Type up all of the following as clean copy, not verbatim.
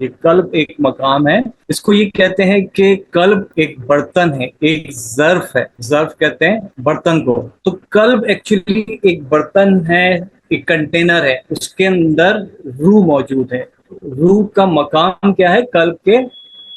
یہ قلب ایک مقام ہے. اس کو یہ کہتے ہیں کہ قلب ایک برتن ہے, ایک ظرف ہے. ظرف کہتے ہیں برتن کو. تو قلب ایکچولی ایک برتن ہے, ایک کنٹینر ہے, اس کے اندر روح موجود ہے. روح کا مقام کیا ہے؟ قلب کے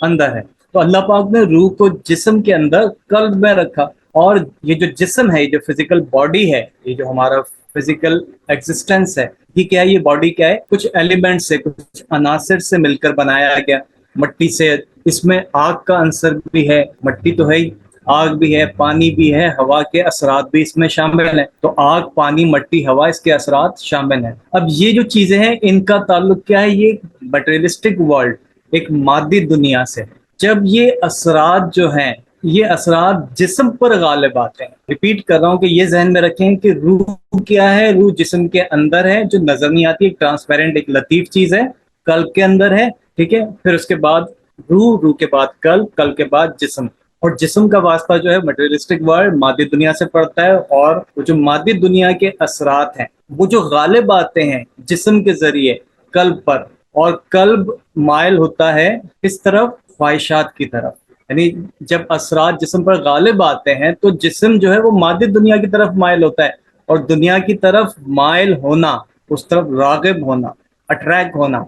اندر ہے. تو اللہ پاک نے روح کو جسم کے اندر قلب میں رکھا. اور یہ جو جسم ہے, یہ جو فزیکل باڈی ہے, یہ جو ہمارا فزیکل ایگزسٹنس ہے, یہ کیا ہے؟ یہ باڈی کیا ہے؟ کچھ ایلیمنٹ سے, کچھ عناصر سے مل کر بنایا گیا. مٹی سے, اس میں آگ کا عنصر بھی ہے, مٹی تو ہے ہی, آگ بھی ہے, پانی بھی ہے, ہوا کے اثرات بھی اس میں شامل ہیں. تو آگ, پانی, مٹی, ہوا, اس کے اثرات شامل ہیں. اب یہ جو چیزیں ہیں, ان کا تعلق کیا ہے؟ یہ مٹیریلسٹک ورلڈ, ایک مادی دنیا سے. جب یہ اثرات جو ہیں, یہ اثرات جسم پر غالب آتے ہیں. ریپیٹ کر رہا ہوں کہ یہ ذہن میں رکھیں کہ روح کیا ہے؟ روح جسم کے اندر ہے, جو نظر نہیں آتی, ایک ٹرانسپیرنٹ, ایک لطیف چیز ہے, قلب کے اندر ہے. ٹھیک ہے, پھر اس کے بعد روح, روح کے بعد قلب, قلب کے بعد جسم. اور جسم کا واسطہ جو ہے مٹیریلسٹک ورلڈ, مادی دنیا سے پڑتا ہے. اور وہ جو مادی دنیا کے اثرات ہیں, وہ جو غالب آتے ہیں جسم کے ذریعے قلب پر, اور قلب مائل ہوتا ہے کس طرف؟ خواہشات کی طرف. یعنی جب اثرات جسم پر غالب آتے ہیں تو جسم جو ہے وہ مادی دنیا کی طرف مائل ہوتا ہے. اور دنیا کی طرف مائل ہونا, اس طرف راغب ہونا, اٹریکٹ ہونا,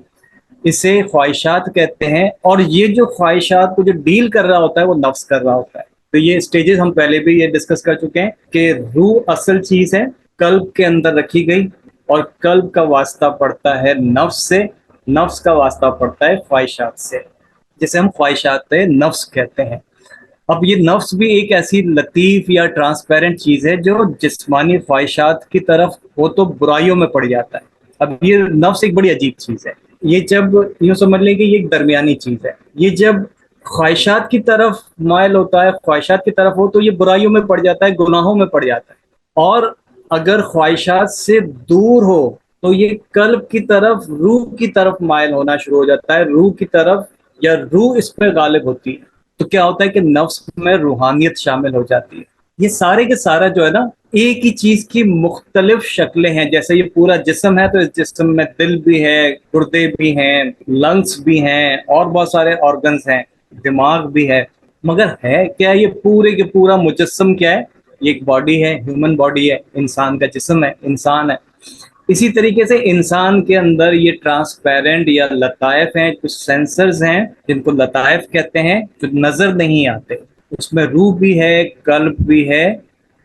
اسے خواہشات کہتے ہیں. اور یہ جو خواہشات کو جو ڈیل کر رہا ہوتا ہے, وہ نفس کر رہا ہوتا ہے. تو یہ سٹیجز ہم پہلے بھی یہ ڈسکس کر چکے ہیں کہ روح اصل چیز ہے, قلب کے اندر رکھی گئی, اور قلب کا واسطہ پڑتا ہے نفس سے, نفس کا واسطہ پڑتا ہے خواہشات سے, جسے ہم خواہشات نفس کہتے ہیں. اب یہ نفس بھی ایک ایسی لطیف یا ٹرانسپیرنٹ چیز ہے جو جسمانی خواہشات کی طرف ہو تو برائیوں میں پڑ جاتا ہے. اب یہ نفس ایک بڑی عجیب چیز ہے. یہ جب یوں سمجھ لیں کہ یہ ایک درمیانی چیز ہے. یہ جب خواہشات کی طرف مائل ہوتا ہے, خواہشات کی طرف ہو, تو یہ برائیوں میں پڑ جاتا ہے, گناہوں میں پڑ جاتا ہے. اور اگر خواہشات سے دور ہو تو یہ قلب کی طرف, روح کی طرف مائل ہونا شروع ہو جاتا ہے, روح کی طرف, یا روح اس پہ غالب ہوتی ہے. تو کیا ہوتا ہے کہ نفس میں روحانیت شامل ہو جاتی ہے. یہ سارے کے سارا جو ہے نا, ایک ہی چیز کی مختلف شکلیں ہیں. جیسے یہ پورا جسم ہے, تو اس جسم میں دل بھی ہے, گردے بھی ہیں, لنگس بھی ہیں, اور بہت سارے آرگنز ہیں, دماغ بھی ہے. مگر ہے کیا یہ پورے کے پورا مجسم کیا ہے؟ یہ ایک باڈی ہے, ہیومن باڈی ہے, انسان کا جسم ہے, انسان ہے. اسی طریقے سے انسان کے اندر یہ ٹرانسپیرنٹ یا لطائف ہیں, کچھ سینسرز ہیں جن کو لطائف کہتے ہیں, جو نظر نہیں آتے. اس میں روح بھی ہے, قلب بھی ہے,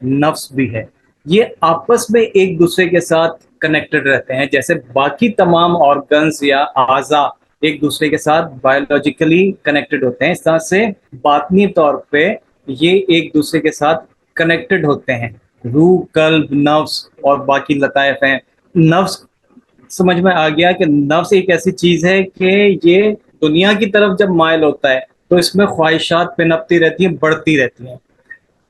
نفس بھی ہے. یہ آپس میں ایک دوسرے کے ساتھ کنیکٹڈ رہتے ہیں, جیسے باقی تمام آرگنز یا اعضاء ایک دوسرے کے ساتھ بایولوجیکلی کنیکٹڈ ہوتے ہیں. اس طرح سے باطنی طور پہ یہ ایک دوسرے کے ساتھ کنیکٹڈ ہوتے ہیں. روح, قلب, نفس اور باقی لطائف ہیں. نفس سمجھ میں آ گیا کہ نفس ایک ایسی چیز ہے کہ یہ دنیا کی طرف جب مائل ہوتا ہے تو اس میں خواہشات پنپتی رہتی ہیں, بڑھتی رہتی ہیں.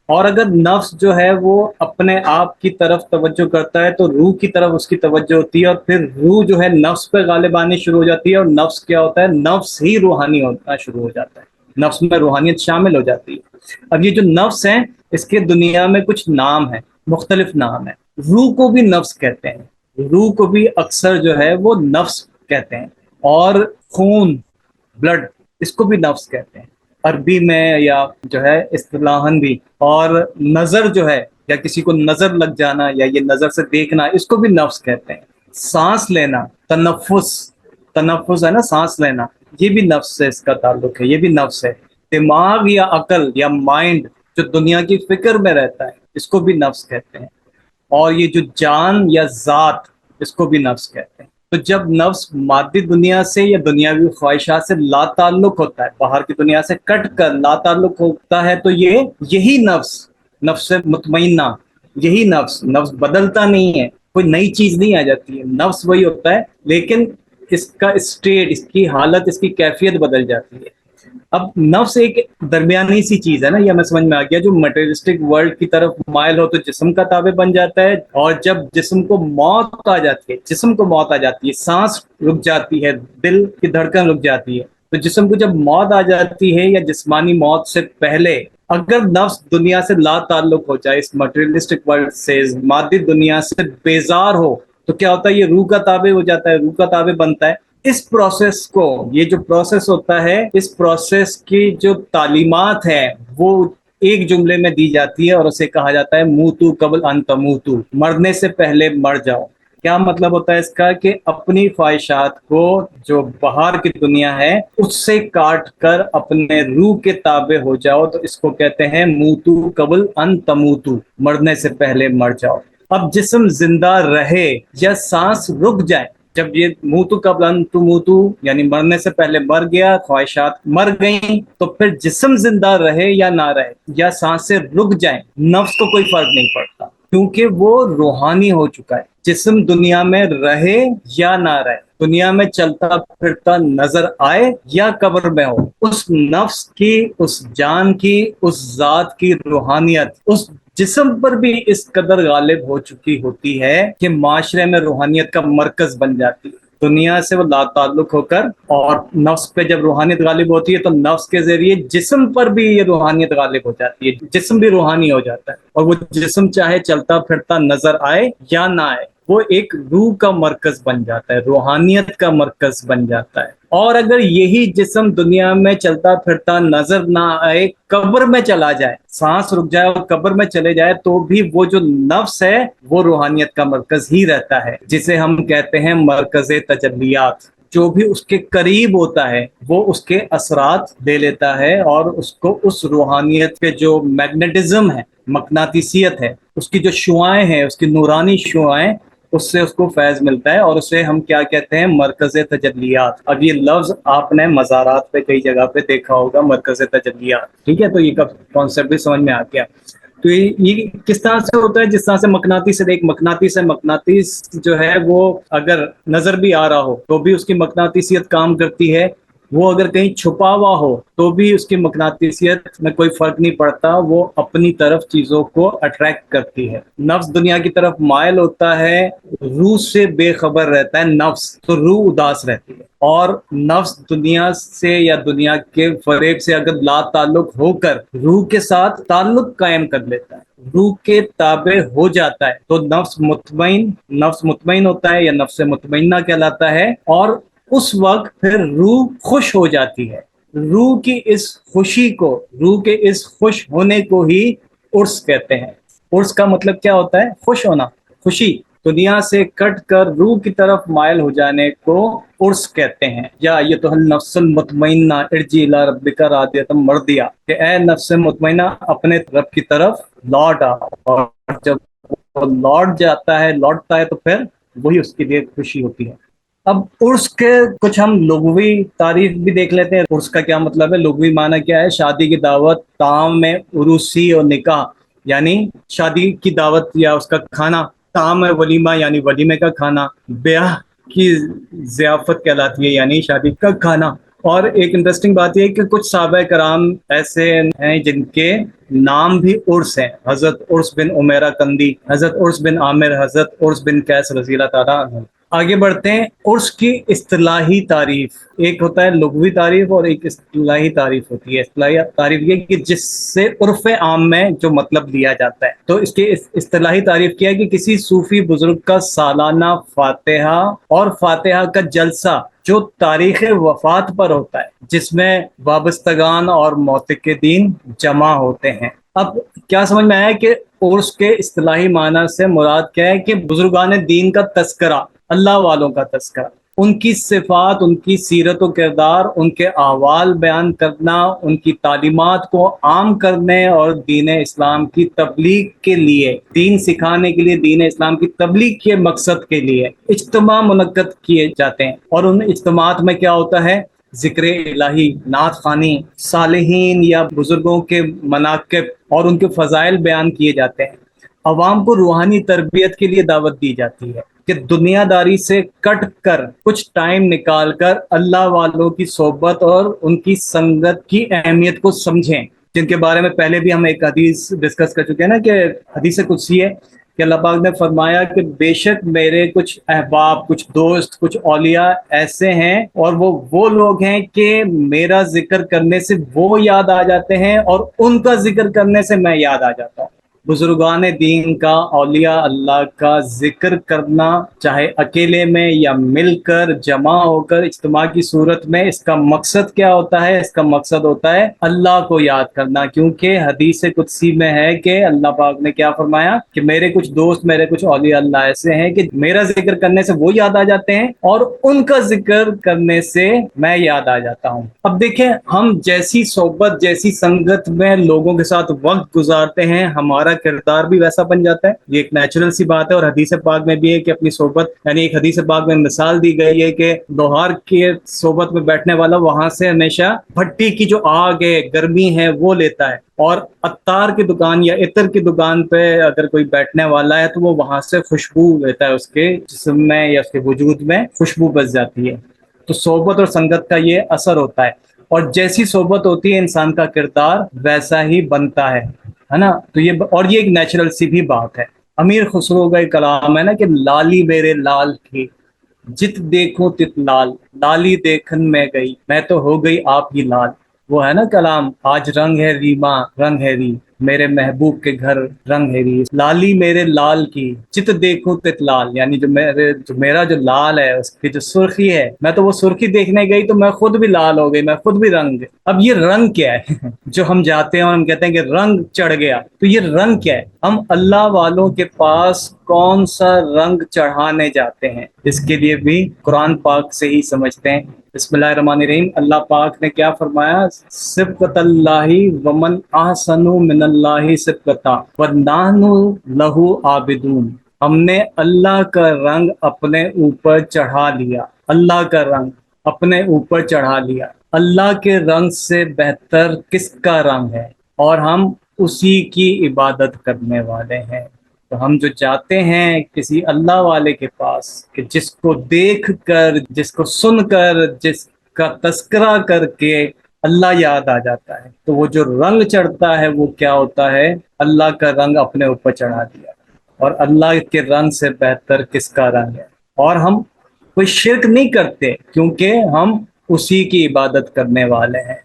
اور اگر نفس جو ہے وہ اپنے آپ کی طرف توجہ کرتا ہے تو روح کی طرف اس کی توجہ ہوتی ہے, اور پھر روح جو ہے نفس پہ غالب آنی شروع ہو جاتی ہے. اور نفس کیا ہوتا ہے؟ نفس ہی روحانی ہونا شروع ہو جاتا ہے, نفس میں روحانیت شامل ہو جاتی ہے. اب یہ جو نفس ہیں, اس کے دنیا میں کچھ نام ہیں, مختلف نام ہیں. روح کو بھی نفس کہتے ہیں, روح کو بھی اکثر جو ہے وہ نفس کہتے ہیں. اور خون, بلڈ, اس کو بھی نفس کہتے ہیں عربی میں, یا جو ہے اصطلاحاً بھی. اور نظر جو ہے, یا کسی کو نظر لگ جانا, یا یہ نظر سے دیکھنا, اس کو بھی نفس کہتے ہیں. سانس لینا, تنفس, تنفس ہے نا, سانس لینا, یہ بھی نفس سے اس کا تعلق ہے, یہ بھی نفس ہے. دماغ یا عقل یا مائنڈ جو دنیا کی فکر میں رہتا ہے, اس کو بھی نفس کہتے ہیں. اور یہ جو جان یا ذات, اس کو بھی نفس کہتے ہیں. تو جب نفس مادی دنیا سے یا دنیاوی خواہشات سے لا تعلق ہوتا ہے, باہر کی دنیا سے کٹ کر لا تعلق ہوتا ہے, تو یہی نفس, نفس مطمئنہ, یہی نفس, نفس بدلتا نہیں ہے, کوئی نئی چیز نہیں آ جاتی ہے, نفس وہی ہوتا ہے, لیکن اس کا اسٹیٹ, اس کی حالت, اس کی کیفیت بدل جاتی ہے. اب نفس ایک درمیانی سی چیز ہے نا, یہ ہمیں سمجھ میں آ گیا. جو مٹیریلسٹک ورلڈ کی طرف مائل ہو تو جسم کا تابع بن جاتا ہے, اور جب جسم کو موت آ جاتی ہے, جسم کو موت آ جاتی ہے, سانس رک جاتی ہے, دل کی دھڑکن رک جاتی ہے, تو جسم کو جب موت آ جاتی ہے, یا جسمانی موت سے پہلے اگر نفس دنیا سے لا تعلق ہو جائے, اس مٹیریلسٹک ورلڈ سے, مادی دنیا سے بیزار ہو, تو کیا ہوتا ہے؟ یہ روح کا تابع ہو جاتا ہے, روح کا تابع بنتا ہے. اس پروسیس کو، یہ جو پروسیس ہوتا ہے، اس پروسیس کی جو تعلیمات ہے وہ ایک جملے میں دی جاتی ہے اور اسے کہا جاتا ہے موتو قبل ان تموتو، مرنے سے پہلے مر جاؤ۔ کیا مطلب ہوتا ہے اس کا؟ کہ اپنی خواہشات کو، جو باہر کی دنیا ہے، اس سے کاٹ کر اپنے روح کے تابع ہو جاؤ، تو اس کو کہتے ہیں موتو قبل ان تموتو، مرنے سے پہلے مر جاؤ۔ اب جسم زندہ رہے یا سانس رک جائے، جب یہ موتو قبل ان تموتو یعنی مرنے سے پہلے مر گیا، خواہشات مر گئیں، تو پھر جسم زندہ رہے یا نہ رہے یا سانسیں رک جائیں، نفس کو کوئی فرق نہیں پڑتا، کیونکہ وہ روحانی ہو چکا ہے۔ جسم دنیا میں رہے یا نہ رہے، دنیا میں چلتا پھرتا نظر آئے یا قبر میں ہو، اس نفس کی، اس جان کی، اس ذات کی روحانیت اس جسم پر بھی اس قدر غالب ہو چکی ہوتی ہے کہ معاشرے میں روحانیت کا مرکز بن جاتی ہے۔ دنیا سے وہ لا تعلق ہو کر، اور نفس پہ جب روحانیت غالب ہوتی ہے تو نفس کے ذریعے جسم پر بھی یہ روحانیت غالب ہو جاتی ہے، جسم بھی روحانی ہو جاتا ہے، اور وہ جسم چاہے چلتا پھرتا نظر آئے یا نہ آئے، وہ ایک روح کا مرکز بن جاتا ہے، روحانیت کا مرکز بن جاتا ہے۔ اور اگر یہی جسم دنیا میں چلتا پھرتا نظر نہ آئے، قبر میں چلا جائے، سانس رک جائے اور قبر میں چلے جائے، تو بھی وہ جو نفس ہے وہ روحانیت کا مرکز ہی رہتا ہے، جسے ہم کہتے ہیں مرکز تجلیات۔ جو بھی اس کے قریب ہوتا ہے وہ اس کے اثرات لے لیتا ہے، اور اس کو اس روحانیت کے جو میگنیٹزم ہے، مقناطیسیت ہے، اس کی جو شعاعیں ہیں، اس کی نورانی شعاعیں، اس سے اس کو فیض ملتا ہے، اور اسے ہم کیا کہتے ہیں؟ مرکز تجلیات۔ اب یہ لفظ آپ نے مزارات پہ کئی جگہ پہ دیکھا ہوگا، مرکز تجلیات، ٹھیک ہے؟ تو یہ کانسیپٹ بھی سمجھ میں آ گیا۔ تو یہ کس طرح سے ہوتا ہے؟ جس طرح سے مقناطیس ہے، ایک مقناطیس ہے، مقناطیس جو ہے وہ اگر نظر بھی آ رہا ہو تو بھی اس کی مقناطیسیت کام کرتی ہے، وہ اگر کہیں چھپا ہوا ہو تو بھی اس کی مقناطیسیت میں کوئی فرق نہیں پڑتا، وہ اپنی طرف چیزوں کو اٹریکٹ کرتی ہے۔ نفس دنیا کی طرف مائل ہوتا ہے، روح سے بے خبر رہتا ہے نفس، تو روح اداس رہتی ہے، اور نفس دنیا سے یا دنیا کے فریب سے اگر لا تعلق ہو کر روح کے ساتھ تعلق قائم کر لیتا ہے، روح کے تابع ہو جاتا ہے، تو نفس مطمئن ہوتا ہے یا نفس مطمئنہ کہلاتا ہے، اور اس وقت پھر روح خوش ہو جاتی ہے۔ روح کی اس خوشی کو، روح کے اس خوش ہونے کو ہی عرس کہتے ہیں۔ عرس کا مطلب کیا ہوتا ہے؟ خوش ہونا، خوشی، دنیا سے کٹ کر روح کی طرف مائل ہو جانے کو عرس کہتے ہیں۔ یا ایتھا النفس المطمئنہ ارجعی الی ربک راضیۃ مرضیہ، کہ اے نفس مطمئنہ اپنے رب کی طرف لوٹ آ، اور جب وہ لوٹتا ہے تو پھر وہی اس کے لیے خوشی ہوتی ہے۔ اب عرس کے کچھ ہم لغوی تعریف بھی دیکھ لیتے ہیں۔ عرس کا کیا مطلب ہے؟ لغوی معنی کیا ہے؟ شادی کی دعوت، طعام میں عروسی اور نکاح، یعنی شادی کی دعوت یا اس کا کھانا، طعام ہے ولیمہ یعنی ولیمے کا کھانا، بیاہ کی ضیافت کہلاتی ہے یعنی شادی کا کھانا۔ اور ایک انٹرسٹنگ بات یہ ہے کہ کچھ صحابہ کرام ایسے ہیں جن کے نام بھی عرس ہیں، حضرت عرس بن عمیرہ کندی، حضرت عرس بن عامر، حضرت عرس بن قیس رضی اللہ تعالیٰ عنہ۔ آگے بڑھتے ہیں۔ عرس کی اصطلاحی تعریف، ایک ہوتا ہے لغوی تعریف اور ایک اصطلاحی تعریف ہوتی ہے۔ اصطلاحی تعریف یہ کہ جس سے عرف عام میں جو مطلب لیا جاتا ہے، تو اس کی اصطلاحی تعریف کیا ہے کہ کسی صوفی بزرگ کا سالانہ فاتحہ اور فاتحہ کا جلسہ جو تاریخ وفات پر ہوتا ہے، جس میں وابستگان اور معتقدین جمع ہوتے ہیں۔ اب کیا سمجھ میں آیا کہ عرس کے اصطلاحی معنی سے مراد کیا ہے؟ کہ بزرگان دین کا تذکرہ، اللہ والوں کا تذکرہ، ان کی صفات، ان کی سیرت و کردار، ان کے احوال بیان کرنا، ان کی تعلیمات کو عام کرنے اور دین اسلام کی تبلیغ کے لیے، دین سکھانے کے لیے، دین اسلام کی تبلیغ کے مقصد کے لیے اجتماع منعقد کیے جاتے ہیں۔ اور ان اجتماعات میں کیا ہوتا ہے؟ ذکر الہی، نعت خوانی، صالحین یا بزرگوں کے مناقب اور ان کے فضائل بیان کیے جاتے ہیں۔ عوام کو روحانی تربیت کے لیے دعوت دی جاتی ہے کہ دنیا داری سے کٹ کر کچھ ٹائم نکال کر اللہ والوں کی صحبت اور ان کی سنگت کی اہمیت کو سمجھیں، جن کے بارے میں پہلے بھی ہم ایک حدیث ڈسکس کر چکے ہیں نا، کہ حدیث قدسی ہے کہ اللہ پاک نے فرمایا کہ بے شک میرے کچھ احباب، کچھ دوست، کچھ اولیاء ایسے ہیں، اور وہ لوگ ہیں کہ میرا ذکر کرنے سے وہ یاد آ جاتے ہیں اور ان کا ذکر کرنے سے میں یاد آ جاتا ہوں۔ بزرگان دین کا، اولیاء اللہ کا ذکر کرنا، چاہے اکیلے میں یا مل کر جمع ہو کر اجتماع کی صورت میں، اس کا مقصد کیا ہوتا ہے؟ اس کا مقصد ہوتا ہے اللہ کو یاد کرنا، کیونکہ حدیث قدسی میں ہے کہ اللہ پاک نے کیا فرمایا کہ میرے کچھ دوست، میرے کچھ اولیاء اللہ ایسے ہیں کہ میرا ذکر کرنے سے وہ یاد آ جاتے ہیں اور ان کا ذکر کرنے سے میں یاد آ جاتا ہوں۔ اب دیکھیں، ہم جیسی صحبت، جیسی سنگت میں لوگوں کے ساتھ وقت گزارتے ہیں، ہمارا کردار بھی ویسا بن جاتا ہے۔ یہ ایک نیچرل سی بات ہے، اور حدیث پاک میں بھی ہے کہ اپنی صحبت، یعنی ایک حدیث پاک میں مثال دی گئی ہے کہ لوہار کے صحبت میں بیٹھنے والا وہاں سے ہمیشہ بھٹی کی جو آگ ہے، گرمی ہے، وہ لیتا ہے، اور عطار کی دکان یا عطر کی دکان پہ اگر کوئی بیٹھنے والا ہے تو وہ وہاں سے خوشبو لیتا ہے، اس کے جسم میں یا اس کے وجود میں خوشبو بس جاتی ہے۔ تو صحبت اور سنگت کا یہ اثر ہوتا ہے، اور جیسی صحبت ہوتی ہے انسان کا کردار ویسا ہی بنتا ہے نا۔ تو یہ، اور یہ ایک نیچرل سی بھی بات ہے۔ امیر خسرو کا ایک کلام ہے نا کہ لالی میرے لال کی جت دیکھوں تت لال، لالی دیکھن میں گئی میں تو ہو گئی آپ کی لال۔ وہ ہے نا کلام، آج رنگ ہے ریما رنگ ہے ری، میرے محبوب کے گھر رنگ ہے ری، لالی میرے لال کی جت دیکھوں تت لال، یعنی جو میرا جو لال ہے، اس کی جو سرخی ہے، میں تو وہ سرخی دیکھنے گئی تو میں خود بھی لال ہو گئی، میں خود بھی رنگ۔ اب یہ رنگ کیا ہے جو ہم جاتے ہیں اور ہم کہتے ہیں کہ رنگ چڑھ گیا، تو یہ رنگ کیا ہے؟ ہم اللہ والوں کے پاس کون سا رنگ چڑھانے جاتے ہیں، اس کے لیے بھی قرآن پاک سے ہی سمجھتے ہیں۔ بسم اللہ الرحمن الرحیم۔ اللہ پاک نے کیا فرمایا؟ صبغۃ اللہ ومن احسن من اللہ صبغۃ ونحن لہ عابدون۔ ہم نے اللہ کا رنگ اپنے اوپر چڑھا لیا، اللہ کا رنگ اپنے اوپر چڑھا لیا۔ اللہ کے رنگ سے بہتر کس کا رنگ ہے؟ اور ہم اسی کی عبادت کرنے والے ہیں۔ تو ہم جو جاتے ہیں کسی اللہ والے کے پاس، کہ جس کو دیکھ کر، جس کو سن کر، جس کا تذکرہ کر کے اللہ یاد آ جاتا ہے، تو وہ جو رنگ چڑھتا ہے وہ کیا ہوتا ہے؟ اللہ کا رنگ اپنے اوپر چڑھا دیا۔ اور اللہ کے رنگ سے بہتر کس کا رنگ ہے؟ اور ہم کوئی شرک نہیں کرتے، کیونکہ ہم اسی کی عبادت کرنے والے ہیں۔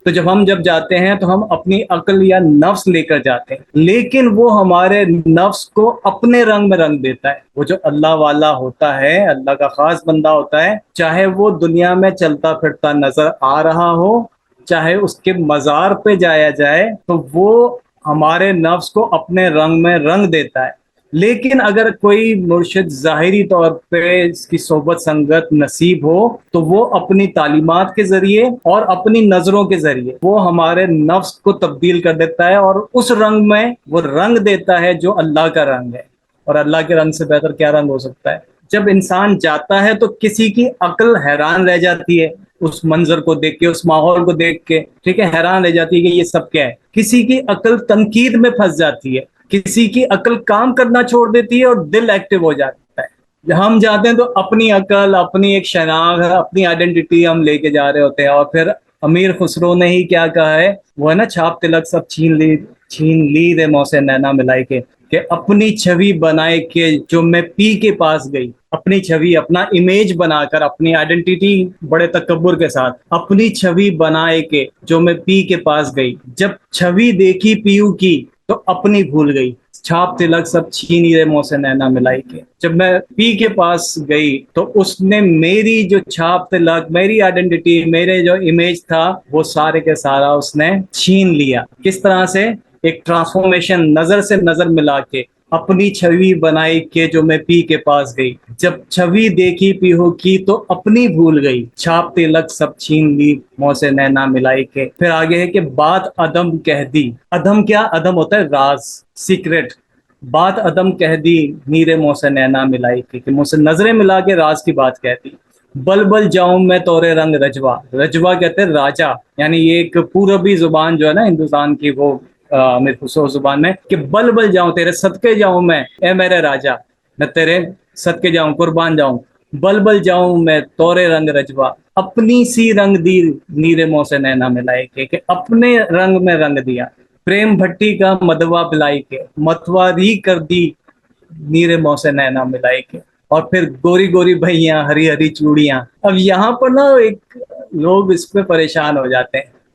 تو جب جاتے ہیں تو ہم اپنی عقل یا نفس لے کر جاتے ہیں، لیکن وہ ہمارے نفس کو اپنے رنگ میں رنگ دیتا ہے۔ وہ جو اللہ والا ہوتا ہے، اللہ کا خاص بندہ ہوتا ہے، چاہے وہ دنیا میں چلتا پھرتا نظر آ رہا ہو، چاہے اس کے مزار پہ جایا جائے، تو وہ ہمارے نفس کو اپنے رنگ میں رنگ دیتا ہے۔ لیکن اگر کوئی مرشد ظاہری طور پہ اس کی صحبت سنگت نصیب ہو، تو وہ اپنی تعلیمات کے ذریعے اور اپنی نظروں کے ذریعے وہ ہمارے نفس کو تبدیل کر دیتا ہے، اور اس رنگ میں وہ رنگ دیتا ہے جو اللہ کا رنگ ہے۔ اور اللہ کے رنگ سے بہتر کیا رنگ ہو سکتا ہے؟ جب انسان جاتا ہے تو کسی کی عقل حیران رہ جاتی ہے، اس منظر کو دیکھ کے، اس ماحول کو دیکھ کے، ٹھیک ہے، حیران رہ جاتی ہے کہ یہ سب کیا ہے۔ کسی کی عقل تنقید میں پھنس جاتی ہے، کسی کی عقل کام کرنا چھوڑ دیتی ہے اور دل ایکٹیو ہو جاتا ہے۔ ہم جاتے ہیں تو اپنی عقل، اپنی ایک شناخت، اپنی آئیڈینٹی ہم لے کے جا رہے ہوتے ہیں۔ اور پھر امیر خسرو نے ہی کیا کہا ہے، وہ ہے نا، چھاپ تلک سب چھین لی رے موہ سے نینا ملائی کے، کہ اپنی چھوی بنائے کے جو میں پی کے پاس گئی، اپنی چھوی، اپنا امیج بنا کر، اپنی آئیڈینٹی بڑے تکبر کے ساتھ، اپنی چھوی بنائے کے جو میں پی کے پاس گئی، جب چھوی دیکھی پیو کی تو اپنی بھول گئی، چھاپ تلک سب چھینی رے موہ سے نینا ملائی کے۔ جب میں پی کے پاس گئی تو اس نے میری جو چھاپ تلک، میری آئیڈینٹی، میرے جو امیج تھا، وہ سارے کے سارا اس نے چھین لیا۔ کس طرح سے؟ ایک ٹرانسفارمیشن، نظر سے نظر ملا کے، اپنی چھوی بنائی کہ جو میں پی کے پاس گئی، جب چھوی دیکھی پیہو کی تو اپنی بھول گئی، چھاپ تلک سب چھین لی موہ سے نینا ملائی کے۔ پھر آگے ہے کہ بات عدم کہہ دی۔ عدم کیا؟ عدم ہوتا ہے راز، سیکرٹ۔ بات عدم کہہ دی نیرے موہ سے نینا ملائی کے، کہ مجھ سے نظریں ملا کے راز کی بات کہہ دی۔ بل بل جاؤں میں تورے رنگ رجوا، رجوا کہتے ہیں راجا، یعنی یہ ایک پوربی زبان جو ہے نا ہندوستان کی، وہ امیر خسرو زبان میں، کہ بل بل جاؤں، تیرے صدقے جاؤں میں اے میرے راجا، میں تیرے صدقے جاؤں، قربان جاؤں۔ بل بل جاؤں میں تورے رنگ رجوا، اپنی سی رنگ دی نیرے موہ سے نینا ملائی کے، کہ اپنے رنگ میں رنگ دیا۔ پریم بھٹی کا مدوا پلائی کے، متواری کر دی نیرے موہ سے نینا ملائی کے۔ اور پھر گوری گوری بھئیاں، ہری ہری چوڑیاں۔ اب یہاں پر نا ایک لوگ اس پہ پریشان ہو جاتے ہیں،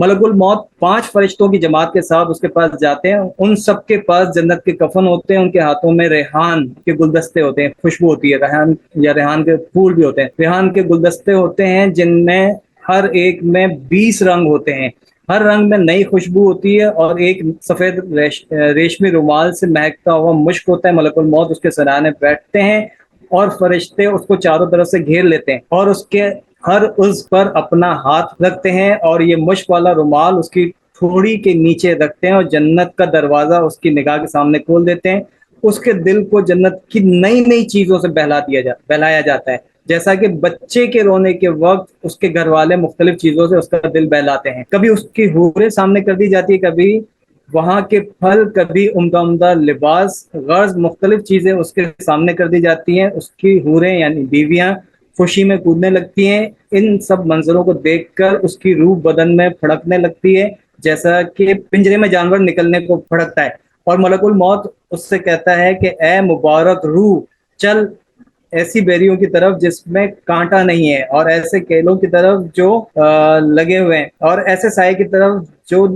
ملک الموت 5 فرشتوں کی جماعت کے ساتھ اس کے پاس جاتے ہیں. ان سب کے پاس جنت کے کفن ہوتے ہیں, ان کے ہاتھوں میں ریحان کے گلدستے ہوتے ہیں, خوشبو ہوتی ہے, ریحان یا ریحان کے پھول بھی ہوتے ہیں, ریحان کے گلدستے ہوتے ہیں جن میں ہر ایک میں 20 رنگ ہوتے ہیں. ہر رنگ میں نئی خوشبو ہوتی ہے, اور ایک سفید ریشمی رومال سے مہکتا ہوا مشک ہوتا ہے. ملک الموت اس کے سرانے بیٹھتے ہیں اور فرشتے اس کو چاروں طرف سے گھیر لیتے ہیں اور اس کے ہر عضو پر اپنا ہاتھ رکھتے ہیں, اور یہ مشک والا رومال اس کی تھوڑی کے نیچے رکھتے ہیں, اور جنت کا دروازہ اس کی نگاہ کے سامنے کھول دیتے ہیں. اس کے دل کو جنت کی نئی نئی چیزوں سے بہلایا جاتا ہے, جیسا کہ بچے کے رونے کے وقت اس کے گھر والے مختلف چیزوں سے اس کا دل بہلاتے ہیں. کبھی اس کی حوریں سامنے کر دی جاتی ہے, کبھی وہاں کے پھل, کبھی عمدہ عمدہ لباس, غرض مختلف چیزیں اس کے سامنے کر دی جاتی ہیں. اس کی حوریں یعنی بیویاں خوشی میں کودنے لگتی ہیں. ان سب منظروں کو دیکھ کر اس کی روح بدن میں پھڑکنے لگتی ہے, جیسا کہ پنجرے میں جانور نکلنے کو پھڑکتا ہے. اور ملک الموت اس سے کہتا ہے کہ اے مبارک روح, چل ایسی بیریوں کی طرف جس میں کانٹا نہیں ہے, اور ایسے کیلوں کی طرف جو لگے ہوئے ہیں, اور ایسے سائے کی طرف جو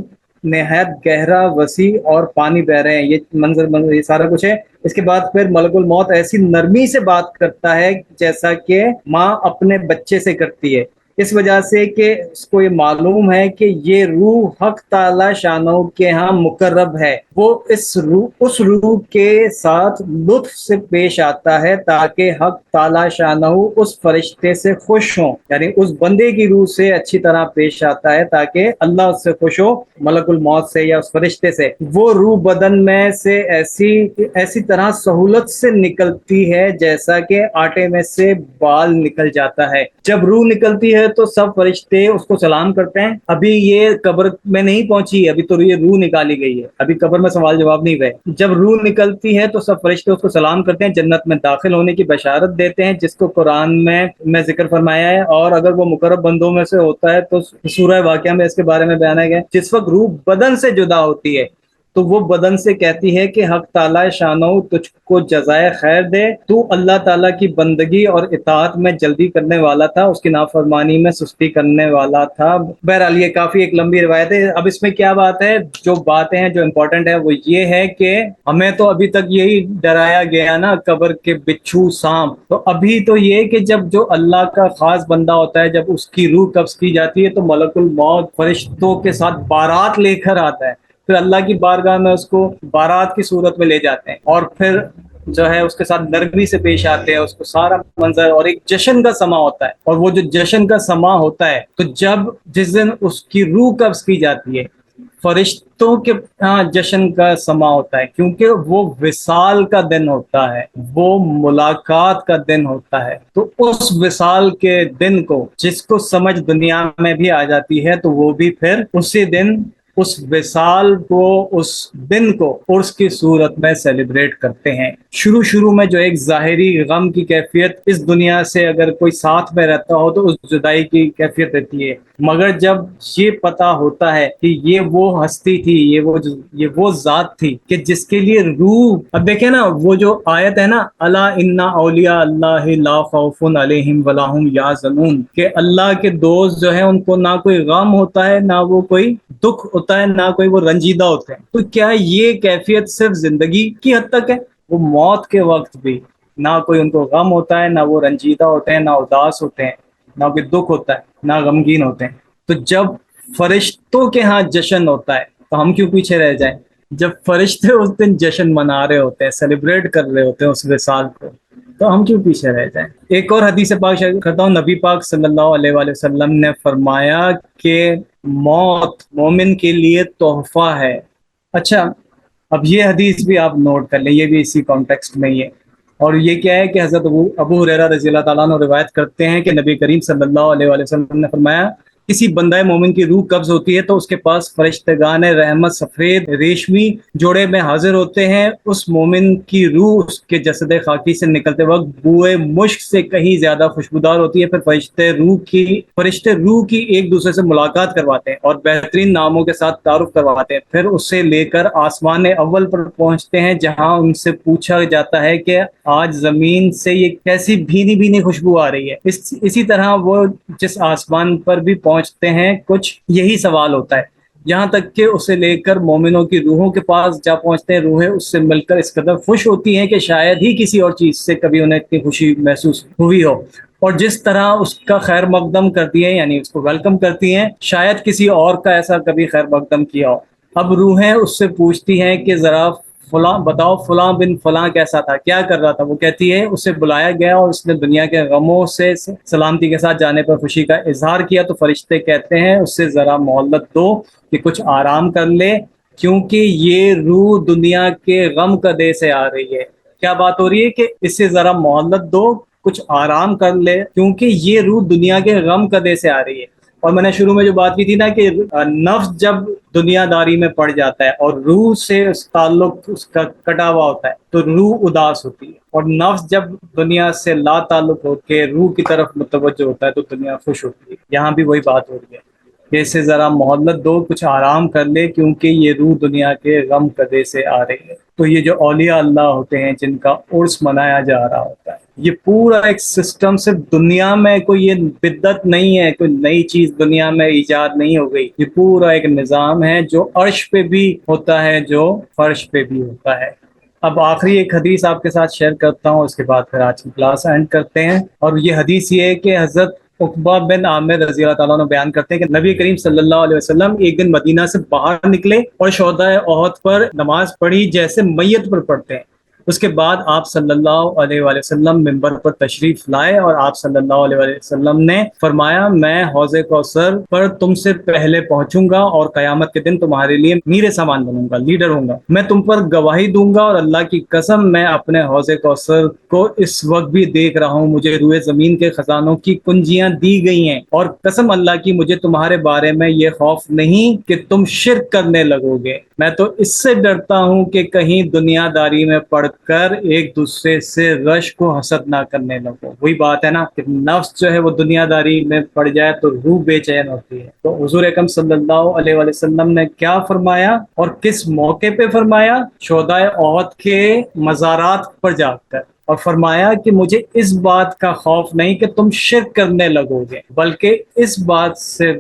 نہایت گہرا وسیع اور پانی بہ رہے ہیں. یہ منظر یہ سارا کچھ ہے. اس کے بعد پھر ملک الموت ایسی نرمی سے بات کرتا ہے جیسا کہ ماں اپنے بچے سے کرتی ہے, اس وجہ سے کہ اس کو یہ معلوم ہے کہ یہ روح حق تعالی شانہ کے ہاں مقرب ہے. وہ اس روح کے ساتھ لطف سے پیش آتا ہے تاکہ حق تعالی شانہ اس فرشتے سے خوش ہوں, یعنی اس بندے کی روح سے اچھی طرح پیش آتا ہے تاکہ اللہ اس سے خوش ہو, ملک الموت سے یا اس فرشتے سے. وہ روح بدن میں سے ایسی طرح سہولت سے نکلتی ہے جیسا کہ آٹے میں سے بال نکل جاتا ہے. جب روح نکلتی ہے تو سب فرشتے اس کو سلام کرتے ہیں. ابھی یہ قبر میں نہیں پہنچی, ابھی تو یہ روح نکالی گئی ہے, ابھی قبر میں سوال جواب نہیں ہوئے. جب روح نکلتی ہے تو سب فرشتے اس کو سلام کرتے ہیں, جنت میں داخل ہونے کی بشارت دیتے ہیں جس کو قرآن میں ذکر فرمایا ہے. اور اگر وہ مقرب بندوں میں سے ہوتا ہے تو سورہ واقعہ میں اس کے بارے میں بیان ہے گیا. جس وقت روح بدن سے جدا ہوتی ہے تو وہ بدن سے کہتی ہے کہ حق تعالی شانہ تجھ کو جزائے خیر دے, تو اللہ تعالیٰ کی بندگی اور اطاعت میں جلدی کرنے والا تھا, اس کی نافرمانی میں سستی کرنے والا تھا. بہرحال یہ کافی ایک لمبی روایت ہے. اب اس میں کیا بات ہے, جو باتیں ہیں جو امپورٹنٹ ہے وہ یہ ہے کہ ہمیں تو ابھی تک یہی ڈرایا گیا نا, قبر کے بچھو سانپ. تو ابھی تو یہ کہ جب جو اللہ کا خاص بندہ ہوتا ہے, جب اس کی روح قبض کی جاتی ہے تو ملک الموت فرشتوں کے ساتھ بارات لے کر آتا ہے. پھر اللہ کی بارگاہ میں اس کو بارات کی صورت میں لے جاتے ہیں, اور پھر جو ہے اس کے ساتھ نرمی سے پیش آتے ہیں. اس کو سارا منظر اور ایک جشن کا سما ہوتا ہے, اور وہ جو جشن کا سما ہوتا ہے تو جس دن اس کی روح قبض کی جاتی ہے, فرشتوں کے جشن کا سما ہوتا ہے, کیونکہ وہ وصال کا دن ہوتا ہے, وہ ملاقات کا دن ہوتا ہے. تو اس وصال کے دن کو جس کو سمجھ دنیا میں بھی آ جاتی ہے تو وہ بھی پھر اسی دن اس وصال کو, اس دن کو عرس کی صورت میں سیلیبریٹ کرتے ہیں. شروع میں جو ایک ظاہری غم کی کیفیت اس دنیا سے اگر کوئی ساتھ میں رہتا ہو تو اس جدائی کی کیفیت رہتی ہے, مگر جب یہ پتا ہوتا ہے کہ یہ وہ ہستی تھی, یہ وہ ذات تھی کہ جس کے لیے روح, اب دیکھیں نا وہ جو آیت ہے نا, الا ان اولیاء اللہ لا خوف علیہم ولا هم یحزنون, کہ اللہ کے دوست جو ہیں ان کو نہ کوئی غم ہوتا ہے, نہ وہ کوئی دکھ ہوتا ہے, نہ کوئی وہ رنجیدہ ہوتے ہیں. تو کیا یہ کیفیت صرف زندگی کی حد تک ہے؟ وہ موت کے وقت بھی نہ کوئی ان کو غم ہوتا ہے, نہ وہ رنجیدہ ہوتے ہیں, نہ اداس ہوتے ہیں, نہ کوئی دکھ ہوتا ہے, نہ غمگین ہوتے ہیں. تو جب فرشتوں کے ہاں جشن ہوتا ہے تو ہم کیوں پیچھے رہ جائیں؟ جب فرشتے اس دن جشن منا رہے ہوتے ہیں, سیلیبریٹ کر رہے ہوتے ہیں اس وصال کو, تو ہم کیوں پیچھے رہ جائیں؟ ایک اور حدیث پاک شیئر کرتا ہوں. نبی پاک صلی اللہ علیہ وآلہ وسلم نے فرمایا کہ موت مومن کے لیے تحفہ ہے. اچھا, اب یہ حدیث بھی آپ نوٹ کر لیں, یہ بھی اسی کانٹیکسٹ میں ہی ہے. اور یہ کیا ہے کہ حضرت ابو ہریرہ رضی اللہ تعالیٰ عنہ روایت کرتے ہیں کہ نبی کریم صلی اللہ علیہ وآلہ وسلم نے فرمایا, کسی بندہ مومن کی روح قبض ہوتی ہے تو اس کے پاس فرشتگان رحمت سفید ریشمی جوڑے میں حاضر ہوتے ہیں. اس مومن کی روح اس کے جسد خاکی سے نکلتے وقت بوئے مشک سے کہیں زیادہ خوشبودار ہوتی ہے. پھر فرشتے روح کی ایک دوسرے سے ملاقات کرواتے ہیں اور بہترین ناموں کے ساتھ تعارف کرواتے ہیں. پھر اسے لے کر آسمان اول پر پہنچتے ہیں جہاں ان سے پوچھا جاتا ہے کہ آج زمین سے یہ کیسی بھینی بھینی خوشبو آ رہی ہے. اسی طرح وہ جس آسمان پر بھی پہنچتے ہیں کچھ یہی سوال ہوتا ہے، یہاں تک کہ اسے لے کر مومنوں کی روحوں کے پاس جا پہنچتے ہیں، روحیں اس سے مل کر اس قدر خوش ہوتی ہیں کہ شاید ہی کسی اور چیز سے کبھی انہیں اتنی خوشی محسوس ہوئی ہو، اور جس طرح اس کا خیر مقدم کرتی ہیں، یعنی اس کو ویلکم کرتی ہیں، شاید کسی اور کا ایسا کبھی خیر مقدم کیا ہو۔ اب روحیں اس سے پوچھتی ہیں کہ ذرا فلاں بتاؤ، فلاں بن فلاں کیسا تھا، کیا کر رہا تھا؟ وہ کہتی ہے اسے بلایا گیا اور اس نے دنیا کے غموں سے سلامتی کے ساتھ جانے پر خوشی کا اظہار کیا، تو فرشتے کہتے ہیں اس سے ذرا مہلت دو کہ کچھ آرام کر لے، کیونکہ یہ روح دنیا کے غم کدے سے آ رہی ہے۔ کیا بات ہو رہی ہے کہ اس سے ذرا مہلت دو، کچھ آرام کر لے، کیونکہ یہ روح دنیا کے غم کدے سے آ رہی ہے۔ اور میں نے شروع میں جو بات کی تھی نا کہ نفس جب دنیا داری میں پڑ جاتا ہے اور روح سے اس تعلق اس کا کٹا ہوا ہوتا ہے تو روح اداس ہوتی ہے، اور نفس جب دنیا سے لا تعلق ہو کے روح کی طرف متوجہ ہوتا ہے تو دنیا خوش ہوتی ہے۔ یہاں بھی وہی بات ہو رہی ہے کہ اسے ذرا مہلت دو، کچھ آرام کر لے، کیونکہ یہ روح دنیا کے غم کدے سے آ رہی ہے۔ تو یہ جو اولیاء اللہ ہوتے ہیں جن کا عرس منایا جا رہا ہوتا ہے، یہ پورا ایک سسٹم، صرف دنیا میں کوئی یہ بدعت نہیں ہے، کوئی نئی چیز دنیا میں ایجاد نہیں ہو گئی، یہ پورا ایک نظام ہے جو عرش پہ بھی ہوتا ہے، جو فرش پہ بھی ہوتا ہے۔ اب آخری ایک حدیث آپ کے ساتھ شیئر کرتا ہوں، اس کے بعد پھر آج کی کلاس اینڈ کرتے ہیں۔ اور یہ حدیث یہ ہے کہ حضرت عقبہ بن عامر رضی اللہ تعالیٰ عنہ بیان کرتے ہیں کہ نبی کریم صلی اللہ علیہ وسلم ایک دن مدینہ سے باہر نکلے اور شہداء احد پر نماز پڑھی جیسے میت پر پڑھتے ہیں۔ اس کے بعد آپ صلی اللہ علیہ وآلہ وسلم منبر پر تشریف لائے اور آپ صلی اللہ علیہ وآلہ وسلم نے فرمایا، میں حوض کوثر پر تم سے پہلے پہنچوں گا اور قیامت کے دن تمہارے لیے میر سامان بنوں گا، لیڈر ہوں گا۔ میں تم پر گواہی دوں گا، اور اللہ کی قسم میں اپنے حوض کوثر کو اس وقت بھی دیکھ رہا ہوں، مجھے روئے زمین کے خزانوں کی کنجیاں دی گئی ہیں، اور قسم اللہ کی مجھے تمہارے بارے میں یہ خوف نہیں کہ تم شرک کرنے لگو گے، میں تو اس سے ڈرتا ہوں کہ کہیں دنیا داری میں پڑھ کر ایک دوسرے سے رش کو حسد نہ کرنے لگو۔ وہی بات ہے نا کہ نفس جو ہے وہ دنیا داری میں پڑ جائے تو روح بے چین ہوتی ہے۔ تو حضور اکرم صلی اللہ علیہ وآلہ وسلم نے کیا فرمایا اور کس موقع پہ فرمایا؟ شہداء احد کے مزارات پر جا کر، اور فرمایا کہ مجھے اس بات کا خوف نہیں کہ تم شرک کرنے لگو گے، بلکہ اس بات سے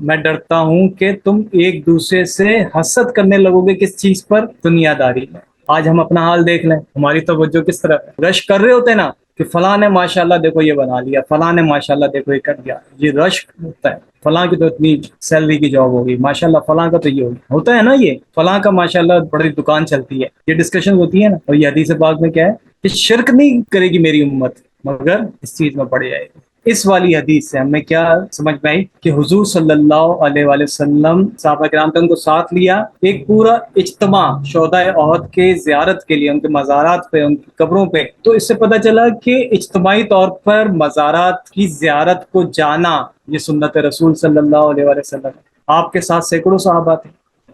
میں ڈرتا ہوں کہ تم ایک دوسرے سے حسد کرنے لگو گے۔ کس چیز پر؟ دنیا داری میں۔ آج ہم اپنا حال دیکھ لیں، ہماری توجہ کس طرف ہے؟ رش کر رہے ہوتے ہیں نا کہ فلاں نے ماشاءاللہ دیکھو یہ بنا لیا، فلاں نے ماشاءاللہ دیکھو یہ کر دیا، یہ رش ہوتا ہے۔ فلاں کی تو اتنی سیلری کی جاب ہوگی، ماشاءاللہ فلاں کا تو یہ ہوتا ہے نا، یہ فلاں کا ماشاءاللہ بڑی دکان چلتی ہے، یہ ڈسکشن ہوتی ہے نا۔ اور یہ حدیث پاک میں کیا ہے کہ شرک نہیں کرے گی میری امت مگر اس چیز میں پڑ جائے گی۔ اس والی حدیث سے ہمیں کیا سمجھ میں آئی کہ حضور صلی اللہ علیہ وآلہ وسلم صحابہ کرام نے ان کو ساتھ لیا، ایک پورا اجتماع شہداء احد کے زیارت کے لیے، ان کے مزارات پہ، ان کی قبروں پہ۔ تو اس سے پتہ چلا کہ اجتماعی طور پر مزارات کی زیارت کو جانا یہ سنت رسول صلی اللہ علیہ وآلہ وسلم۔ آپ کے ساتھ سینکڑوں صحابہ تھے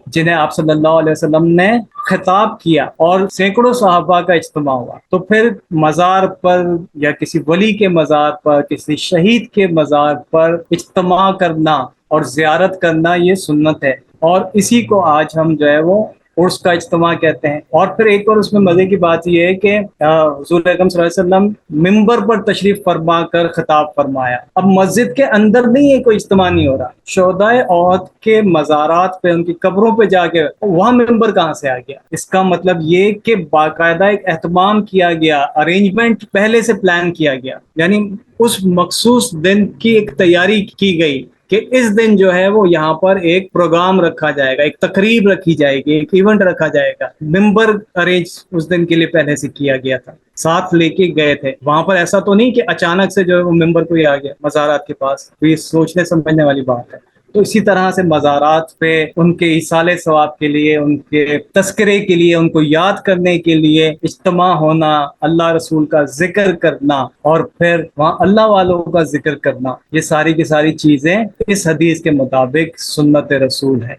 جنہیں آپ صلی اللہ علیہ وسلم نے خطاب کیا، اور سینکڑوں صحابہ کا اجتماع ہوا۔ تو پھر مزار پر یا کسی ولی کے مزار پر، کسی شہید کے مزار پر اجتماع کرنا اور زیارت کرنا یہ سنت ہے، اور اسی کو آج ہم جو ہے وہ عرس کا اجتماع کہتے ہیں۔ اور پھر ایک اور اس میں مزے کی بات یہ ہے کہ حضور اکرم صلی اللہ علیہ وسلم منبر پر تشریف فرما کر خطاب فرمایا۔ اب مسجد کے اندر نہیں ہے، کوئی اجتماع نہیں ہو رہا، شہداء احد کے مزارات پہ، ان کی قبروں پہ جا کے وہاں منبر کہاں سے آ گیا؟ اس کا مطلب یہ کہ باقاعدہ ایک اہتمام کیا گیا، ارینجمنٹ پہلے سے پلان کیا گیا، یعنی اس مخصوص دن کی ایک تیاری کی گئی کہ اس دن جو ہے وہ یہاں پر ایک پروگرام رکھا جائے گا، ایک تقریب رکھی جائے گی، ایک ایونٹ رکھا جائے گا۔ ممبر ارینج اس دن کے لیے پہلے سے کیا گیا تھا، ساتھ لے کے گئے تھے وہاں پر۔ ایسا تو نہیں کہ اچانک سے جو ہے وہ ممبر کوئی آ گیا مزارات کے پاس، تو یہ سوچنے سمجھنے والی بات ہے۔ تو اسی طرح سے مزارات پہ ان کے ایصال ثواب کے لیے، ان کے تذکرے کے لیے، ان کو یاد کرنے کے لیے اجتماع ہونا، اللہ رسول کا ذکر کرنا، اور پھر وہاں اللہ والوں کا ذکر کرنا، یہ ساری کی ساری چیزیں اس حدیث کے مطابق سنت رسول ہے۔